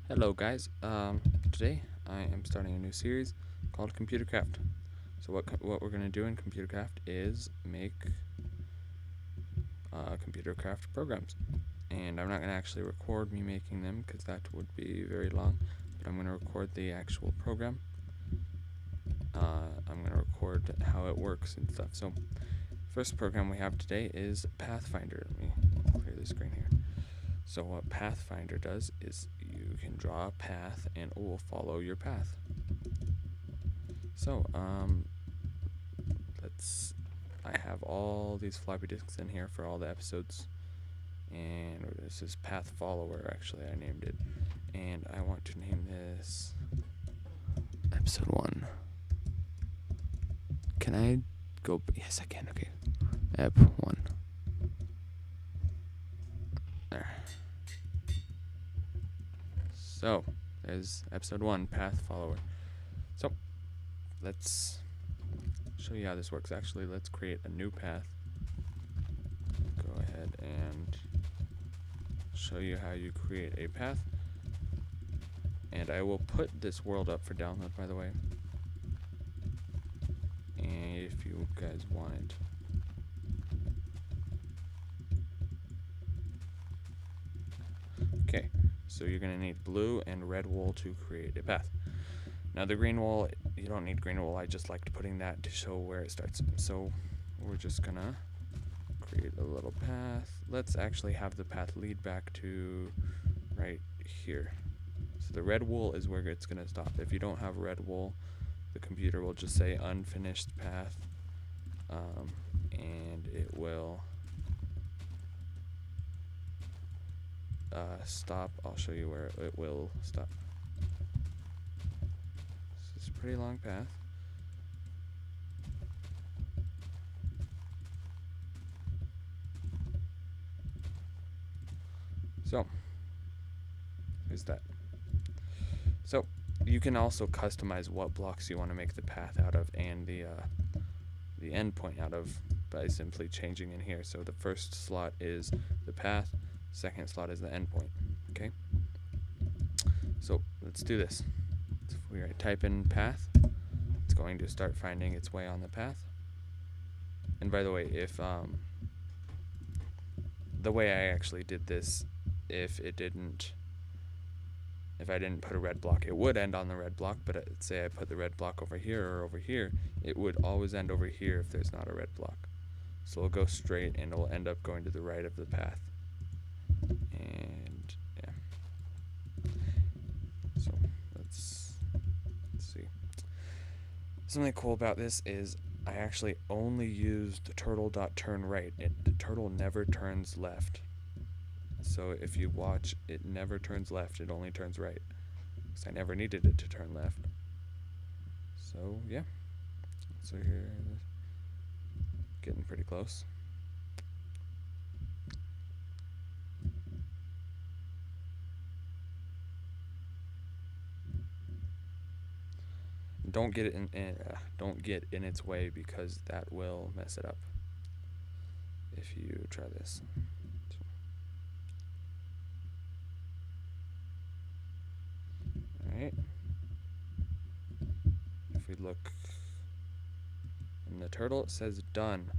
Hello guys, today I am starting a new series called Computer Craft. So what we're going to do in Computer Craft is make computer craft programs. And I'm not going to actually record me making them because that would be very long, but I'm going to record the actual program. I'm going to record how it works and stuff. So first program we have today is Pathfinder. Let me clear the screen here. So what Pathfinder does is you can draw a path and it will follow your path. So I have all these floppy disks in here for all the episodes, and this is Path Follower, actually I named it, and I want to name this episode 1. Can I go? Yes I can. Okay, ep 1 there. So there's episode 1, Path Follower. So let's show you how this works. Actually, let's create a new path. Go ahead and show you how you create a path. And I will put this world up for download, by the way. And if you guys want it. Okay, so you're going to need blue and red wool to create a path. Now the green wool, you don't need green wool, I just liked putting that to show where it starts. So we're just gonna create a little path. Let's actually have the path lead back to right here. So the red wool is where it's gonna stop. If you don't have red wool, the computer will just say unfinished path, and it will stop. I'll show you where it will stop. It's a pretty long path. So there's that. So you can also customize what blocks you want to make the path out of and the endpoint out of by simply changing in here. So the first slot is the path, second slot is the endpoint. Okay. So let's do this. So if we type in path, it's going to start finding its way on the path. And by the way, if the way I actually did this, if I didn't put a red block, it would end on the red block, but say I put the red block over here or over here, it would always end over here if there's not a red block. So it'll go straight and it'll end up going to the right of the path. And yeah. So let's see. Something cool about this is I actually only used turtle.turnRight. The turtle never turns left. So if you watch, it never turns left, it only turns right. Because I never needed it to turn left. So yeah. So here, getting pretty close. Don't get in its way, because that will mess it up if you try this. Alright. If we look in the turtle, it says done.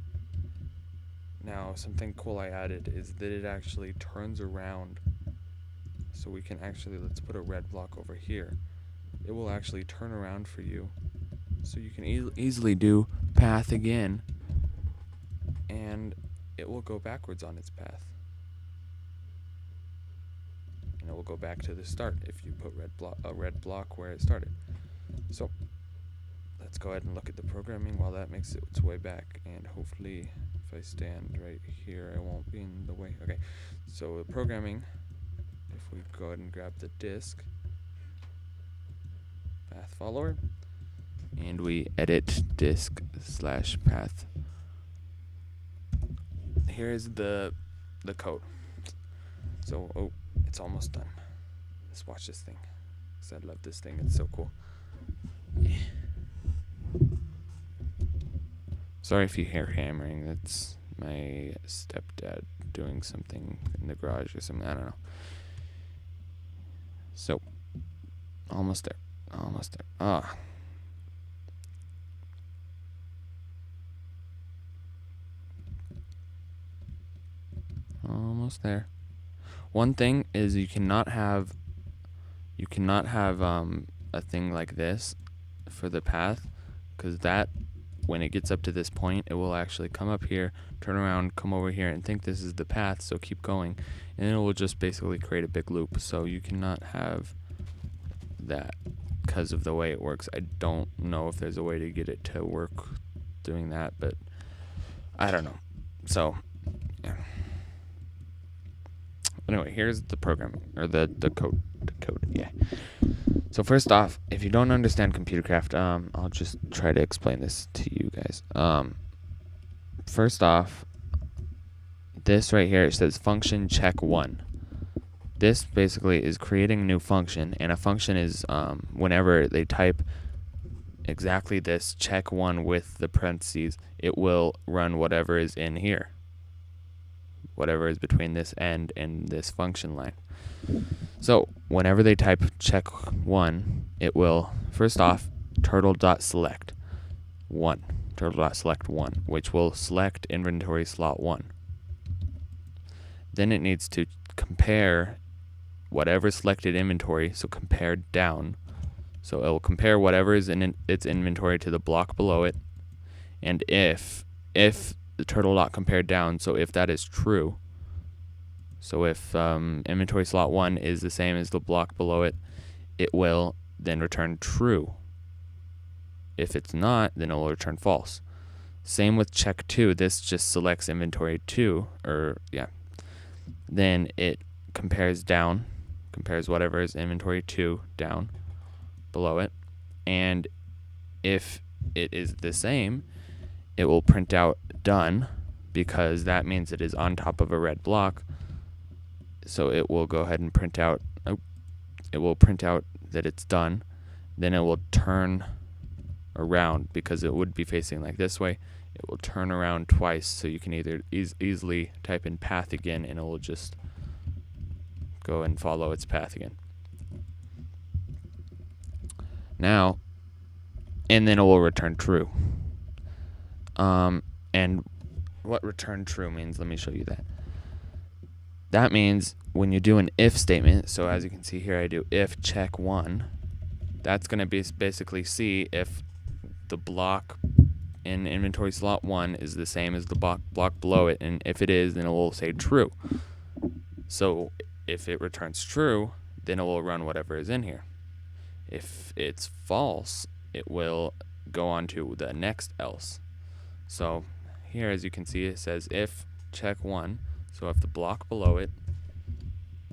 Now something cool I added is that it actually turns around. So we can actually, let's put a red block over here. It will actually turn around for you. So you can easily do path again, and it will go backwards on its path. And it will go back to the start if you put a red block where it started. So let's go ahead and look at the programming while that makes its way back, and hopefully if I stand right here I won't be in the way. Okay, so the programming, if we go ahead and grab the disk, path follower, and we edit disk/path. Here's the code. So it's almost done. Let's watch this thing, because I love this thing, it's so cool. Yeah. Sorry if you hear hammering, that's my stepdad doing something in the garage or something, I don't know. So Almost there. Almost there. Ah. Almost there. One thing is you cannot have a thing like this for the path, because that, when it gets up to this point, it will actually come up here, turn around, come over here, and think this is the path, so keep going, and it will just basically create a big loop. So you cannot have that because of the way it works. I don't know if there's a way to get it to work doing that, but I don't know. So yeah. Anyway, here's the programming, or the code. Yeah. So first off, if you don't understand ComputerCraft, I'll just try to explain this to you guys. First off, this right here, it says function check 1. This basically is creating a new function, and a function is whenever they type exactly this check 1 with the parentheses, it will run whatever is in here, whatever is between this end and this function line. So whenever they type check 1, it will first off turtle.select 1, turtle.select 1, which will select inventory slot 1. Then it needs to compare whatever selected inventory, so compare down. So it will compare whatever is in its inventory to the block below it, and if the turtle.compare down, so if that is true, so if inventory slot 1 is the same as the block below it, it will then return true. If it's not, then it will return false. Same with check 2. This just selects inventory 2, then it compares down, compares whatever is inventory 2 down below it, and if it is the same, it will print out done, because that means it is on top of a red block. So it will go ahead and print out, it will print out that it's done. Then it will turn around, because it would be facing like this way. It will turn around twice, so you can either easily type in path again, and it will just go and follow its path again. Now, and then it will return true. And what return true means, let me show you that. That means when you do an if statement, so as you can see here, I do if check 1, that's going to be basically see if the block in inventory slot 1 is the same as the block below it, and if it is, then it will say true. So if it returns true, then it will run whatever is in here. If it's false, it will go on to the next else. So here, as you can see, it says if check 1, so if the block below it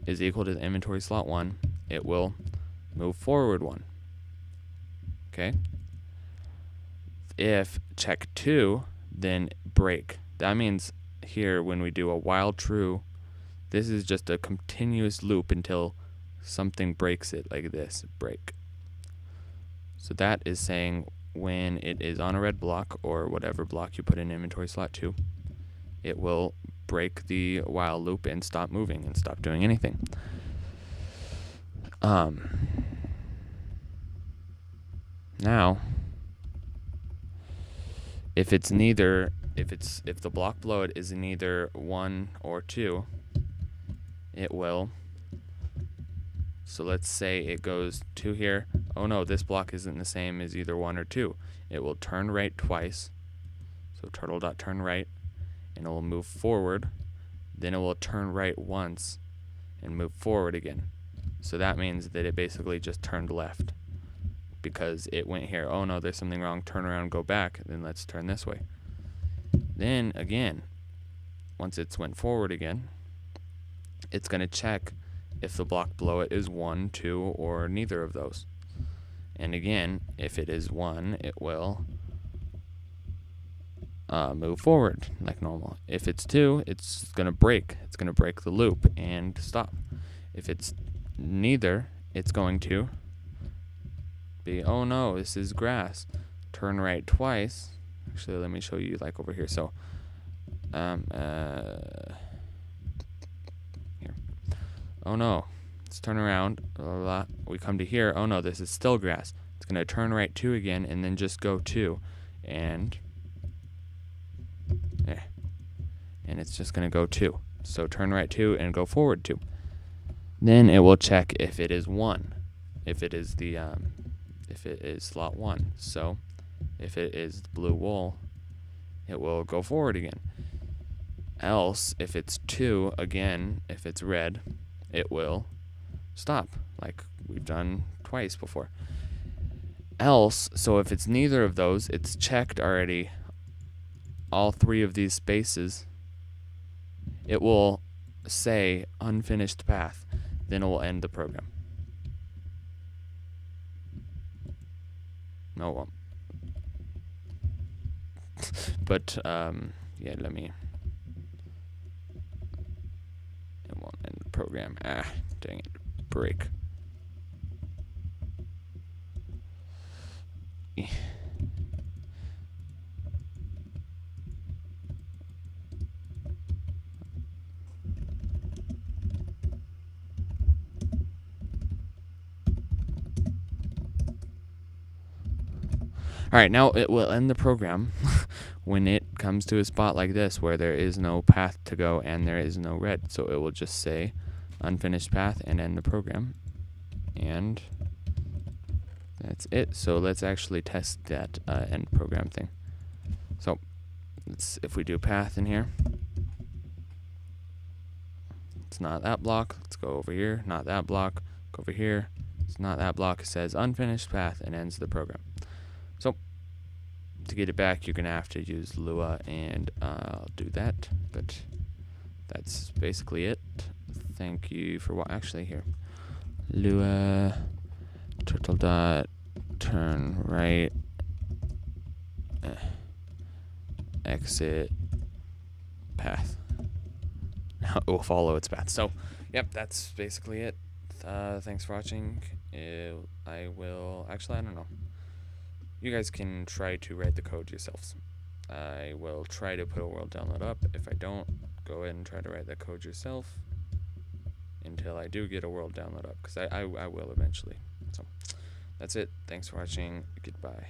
is equal to the inventory slot 1, it will move forward 1. Okay? If check 2, then break. That means here, when we do a while true, this is just a continuous loop until something breaks it, like this, break. So that is saying when it is on a red block, or whatever block you put in inventory slot 2, it will break the while loop and stop moving and stop doing anything. Now, if the block below it is neither 1 or 2, it will. So let's say it goes 2 here. Oh no, this block isn't the same as either 1 or 2. It will turn right twice. So turtle.turn right, and it will move forward. Then it will turn right once and move forward again. So that means that it basically just turned left, because it went here. Oh no, there's something wrong. Turn around, go back. Then let's turn this way. Then again, once it's went forward again, it's going to check if the block below it is 1, 2, or neither of those. And again, if it is 1, it will move forward like normal. If it's 2, it's going to break. It's going to break the loop and stop. If it's neither, it's going to be, oh no, this is grass. Turn right twice. Actually, let me show you like over here. So, here. Oh no, let's turn around, blah, blah, blah. We come to here, oh no, this is still grass. It's going to turn right 2 again, and then just go 2, and there. And it's just going to go 2. So turn right 2 and go forward 2. Then it will check if it is 1, if it is the if it is slot 1. So if it is blue wool, it will go forward again. Else, if it's 2 again, if it's red, it will stop, like we've done twice before. Else, so if it's neither of those, it's checked already all 3 of these spaces, it will say unfinished path, then it will end the program. No, it won't. But yeah, let me. It won't end the program. Ah, dang it! Break. Alright, now it will end the program when it comes to a spot like this where there is no path to go and there is no red. So it will just say unfinished path and end the program. And that's it. So let's actually test that end program thing. So if we do path in here, it's not that block. Let's go over here. Not that block. Go over here. It's not that block. It says unfinished path and ends the program. So to get it back, you're going to have to use Lua, and I'll do that. But that's basically it. Thank you for what. Actually, here. Lua turtle dot turn right exit path. It will follow its path. So, yep, that's basically it. Thanks for watching. I will, actually, I don't know. You guys can try to write the code yourselves. I will try to put a world download up. If I don't, go ahead and try to write that code yourself until I do get a world download up, because I will eventually. So that's it. Thanks for watching. Goodbye.